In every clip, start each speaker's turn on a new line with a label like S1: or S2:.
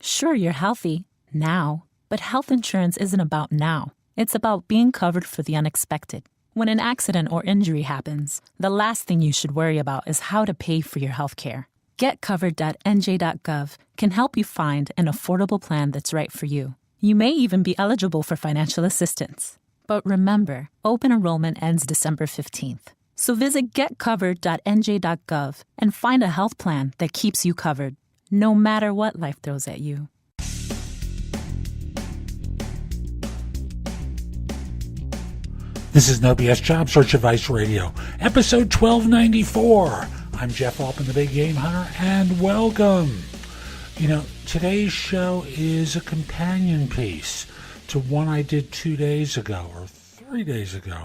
S1: Sure, you're healthy now, but health insurance isn't about now. It's about being covered for the unexpected. When an accident or injury happens, the last thing you should worry about is how to pay for your health care. GetCovered.nj.gov can help you find an affordable plan that's right for you. You may even be eligible for financial assistance. But remember, open enrollment ends December 15th. So visit getcovered.nj.gov and find a health plan that keeps you covered, no matter what life throws at you.
S2: This is No BS Job Search Advice Radio, episode 1294. I'm Jeff Altman, the Big Game Hunter, and welcome. Today's show is a companion piece to one I did 2 days ago, or 3 days ago,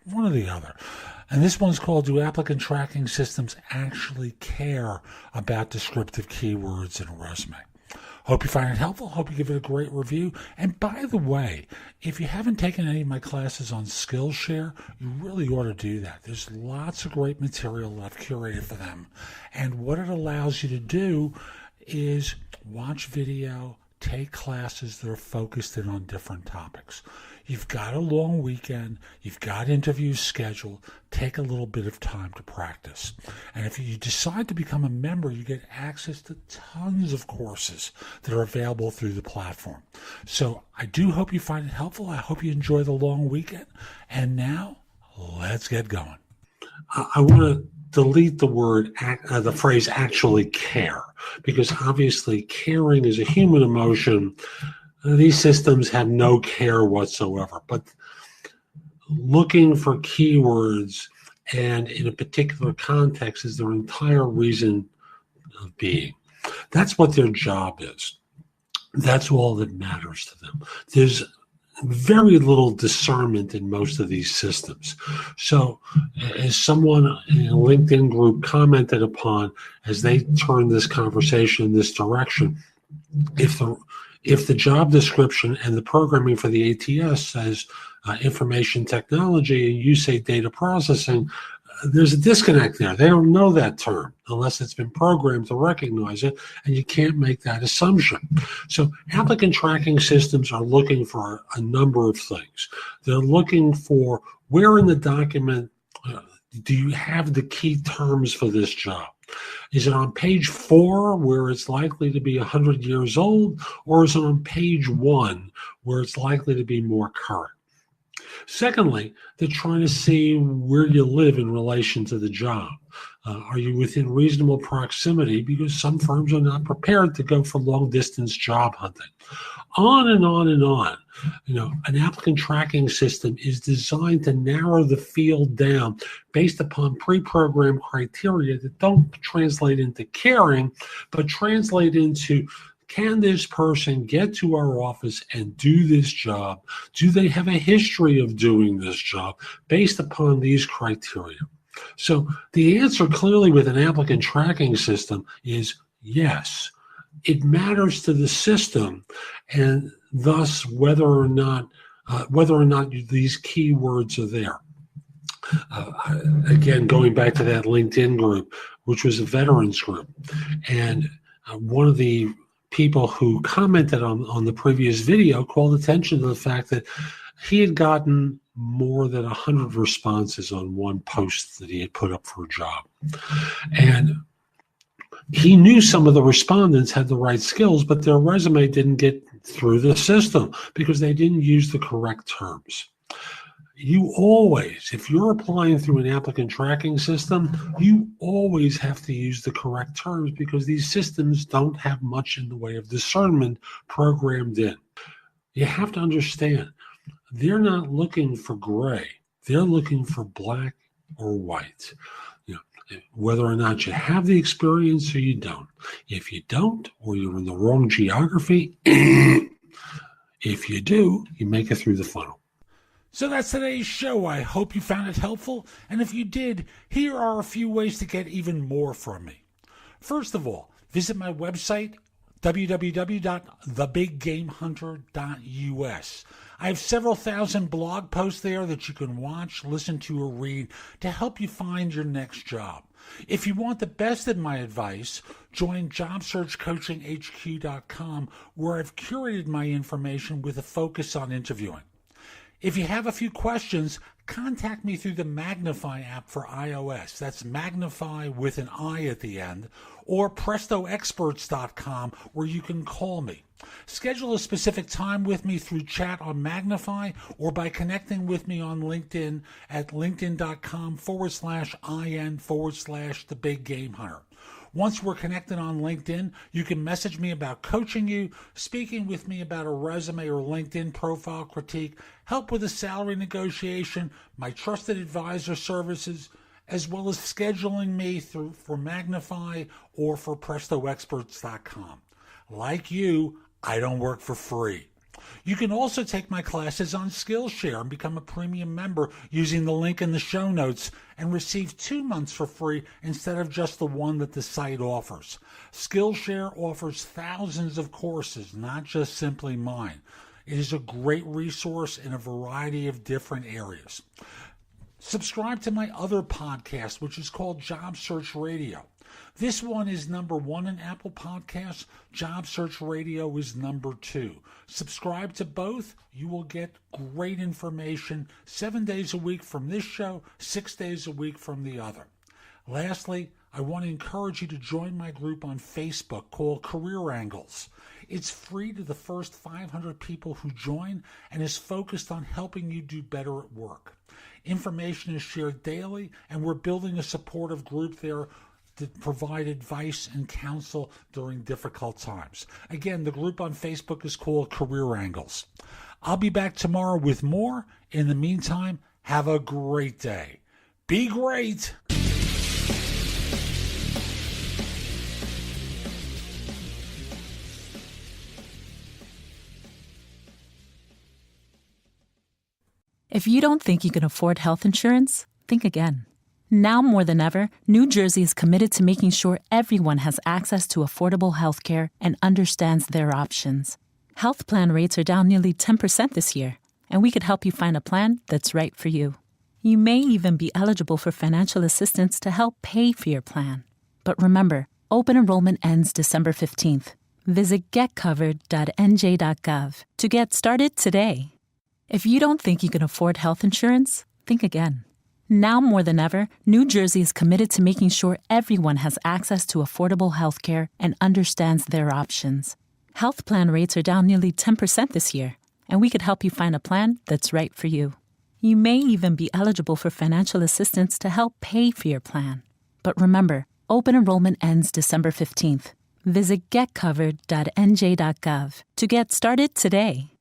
S2: one or the other. And this one's called, Do Applicant Tracking Systems Actually Care About Descriptive Keywords in a Resume? Hope you find it helpful. Hope you give it a great review. And by the way, if you haven't taken any of my classes on Skillshare, you really ought to do that. There's lots of great material that I've curated for them. And what it allows you to do is watch video, take classes that are focused in on different topics. You've got a long weekend, you've got interviews scheduled, take a little bit of time to practice. And if you decide to become a member, you get access to tons of courses that are available through the platform. So I do hope you find it helpful. I hope you enjoy the long weekend. And now, let's get going. I want to delete the phrase actually care, because obviously caring is a human emotion. These systems have no care whatsoever, but looking for keywords and in a particular context is their entire reason of being. That's what their job is. That's all that matters to them. There's very little discernment in most of these systems. So as someone in a LinkedIn group commented upon, as they turn this conversation in this direction, if the job description and the programming for the ATS says information technology and you say data processing, there's a disconnect there. They don't know that term unless it's been programmed to recognize it, and you can't make that assumption. So applicant tracking systems are looking for a number of things. They're looking for where in the document do you have the key terms for this job? Is it on page 4 where it's likely to be 100 years old, or is it on page 1 where it's likely to be more current? Secondly, they're trying to see where you live in relation to the job. Are you within reasonable proximity? Because some firms are not prepared to go for long-distance job hunting. On and on and on. An applicant tracking system is designed to narrow the field down based upon pre-programmed criteria that don't translate into caring, but translate into, can this person get to our office and do this job? Do they have a history of doing this job based upon these criteria? So the answer clearly with an applicant tracking system is yes. It matters to the system, and thus whether or not these keywords are there. Again, going back to that LinkedIn group, which was a veterans group, and one of the people who commented on the previous video called attention to the fact that he had gotten more than 100 responses on one post that he had put up for a job. And he knew some of the respondents had the right skills, but their resume didn't get through the system because they didn't use the correct terms. You always, if you're applying through an applicant tracking system, you always have to use the correct terms because these systems don't have much in the way of discernment programmed in. You have to understand, they're not looking for gray. They're looking for black or white. Whether or not you have the experience or you don't. If you don't, or you're in the wrong geography, if you do, you make it through the funnel. So that's today's show. I hope you found it helpful. And if you did, here are a few ways to get even more from me. First of all, visit my website, www.thebiggamehunter.us. I have several thousand blog posts there that you can watch, listen to, or read to help you find your next job. If you want the best of my advice, join JobSearchCoachingHQ.com, where I've curated my information with a focus on interviewing. If you have a few questions, contact me through the Magnifi app for iOS. That's Magnifi with an I at the end, or PrestoExperts.com, where you can call me. Schedule a specific time with me through chat on Magnifi or by connecting with me on LinkedIn at linkedin.com/IN/The Big Game Hunter. Once we're connected on LinkedIn, you can message me about coaching you, speaking with me about a resume or LinkedIn profile critique, help with a salary negotiation, my trusted advisor services, as well as scheduling me for Magnifi or for PrestoExperts.com. Like you, I don't work for free. You can also take my classes on Skillshare and become a premium member using the link in the show notes and receive 2 months for free instead of just the one that the site offers. Skillshare offers thousands of courses, not just simply mine. It is a great resource in a variety of different areas. Subscribe to my other podcast, which is called Job Search Radio. This one is number 1 in Apple Podcasts. Job Search Radio is number 2. Subscribe to both. You will get great information 7 days a week from this show, 6 days a week from the other. Lastly, I want to encourage you to join my group on Facebook called Career Angles. It's free to the first 500 people who join and is focused on helping you do better at work. Information is shared daily, and we're building a supportive group there to provide advice and counsel during difficult times. Again, the group on Facebook is called Career Angles. I'll be back tomorrow with more. In the meantime, have a great day. Be great!
S1: If you don't think you can afford health insurance, think again. Now more than ever, New Jersey is committed to making sure everyone has access to affordable health care and understands their options. Health plan rates are down nearly 10% this year, and we could help you find a plan that's right for you. You may even be eligible for financial assistance to help pay for your plan. But remember, open enrollment ends December 15th. Visit getcovered.nj.gov to get started today. If you don't think you can afford health insurance, think again. Now more than ever, New Jersey is committed to making sure everyone has access to affordable health care and understands their options. Health plan rates are down nearly 10% this year, and we could help you find a plan that's right for you. You may even be eligible for financial assistance to help pay for your plan. But remember, open enrollment ends December 15th. Visit getcovered.nj.gov to get started today.